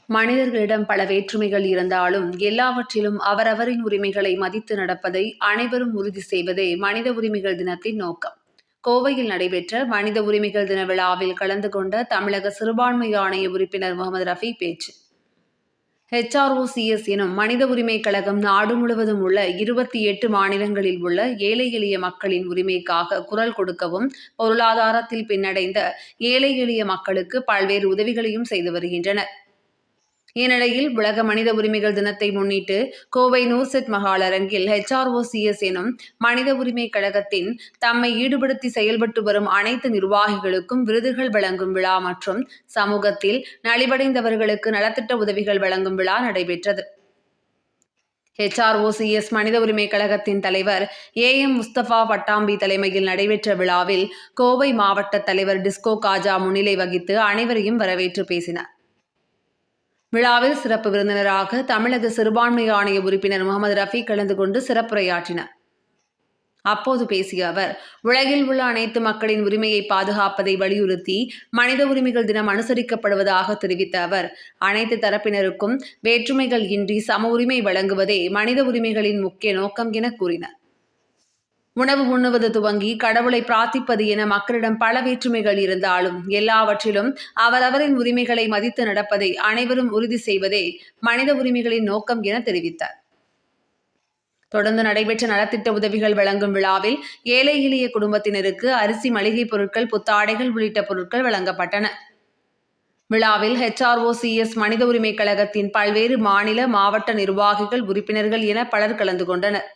மனிதர்களிடம் பல வேற்றுமைகள் இருந்தாலும் எல்லாவற்றிலும் அவரவரின் உரிமைகளை மதித்து நடப்பதை அனைவரும் உறுதி செய்வதே மனித உரிமைகள் தினத்தின் நோக்கம். கோவையில் நடைபெற்ற மனித உரிமைகள் தின விழாவில் கலந்து கொண்ட தமிழக சிறுபான்மை ஆணைய உறுப்பினர் முகமது ரஃபி பேச்சு. HROCS எனும் மனித உரிமை கழகம் நாடு முழுவதும் உள்ள 28 மாநிலங்களில் உள்ள ஏழை எளிய மக்களின் உரிமைக்காக குரல் கொடுக்கவும், பொருளாதாரத்தில் பின்னடைந்த ஏழை எளிய மக்களுக்கு பல்வேறு உதவிகளையும் செய்து வருகின்றனர். இந்நிலையில் உலக மனித உரிமைகள் தினத்தை முன்னிட்டு கோவை நூர்செட் மஹால் அரங்கில் HROCS எனும் மனித உரிமை கழகத்தின் தம்மை ஈடுபடுத்தி செயல்பட்டு வரும் அனைத்து நிர்வாகிகளுக்கும் விருதுகள் வழங்கும் விழா மற்றும் சமூகத்தில் நலிவடைந்தவர்களுக்கு நலத்திட்ட உதவிகள் வழங்கும் விழா நடைபெற்றது. HROCS மனித உரிமை கழகத்தின் தலைவர் AM முஸ்தபா பட்டாம்பி தலைமையில் நடைபெற்ற விழாவில் கோவை மாவட்ட தலைவர் டிஸ்கோ காஜா முன்னிலை வகித்து அனைவரையும் வரவேற்று பேசினார். விழாவில் சிறப்பு விருந்தினராக தமிழக சிறுபான்மை ஆணைய உறுப்பினர் முகமது ரஃபி கலந்து கொண்டு சிறப்புரையாற்றினார். அப்போது பேசிய அவர், உலகில் உள்ள அனைத்து மக்களின் உரிமையை பாதுகாப்பதை வலியுறுத்தி மனித உரிமைகள் தினம் அனுசரிக்கப்படுவதாக தெரிவித்த அவர், அனைத்து தரப்பினருக்கும் வேற்றுமைகள் இன்றி சம உரிமை வழங்குவதே மனித உரிமைகளின் முக்கிய நோக்கம் என கூறினார். உணவு உண்ணுவது துவங்கி கடவுளை பிரார்த்திப்பது என மக்களிடம் பல வேற்றுமைகள் இருந்தாலும் எல்லாவற்றிலும் அவரவரின் உரிமைகளை மதித்து நடப்பதை அனைவரும் உறுதி செய்வதே மனித உரிமைகளின் நோக்கம் என தெரிவித்தார். தொடர்ந்து நடைபெற்ற நலத்திட்ட உதவிகள் வழங்கும் விழாவில் ஏழை எளிய குடும்பத்தினருக்கு அரிசி, மளிகை பொருட்கள், புத்தாடைகள் உள்ளிட்ட பொருட்கள் வழங்கப்பட்டன. விழாவில் HROCS மனித உரிமை கழகத்தின் பல்வேறு மாநில, மாவட்ட நிர்வாகிகள், உறுப்பினர்கள் என பலர் கலந்து கொண்டனர்.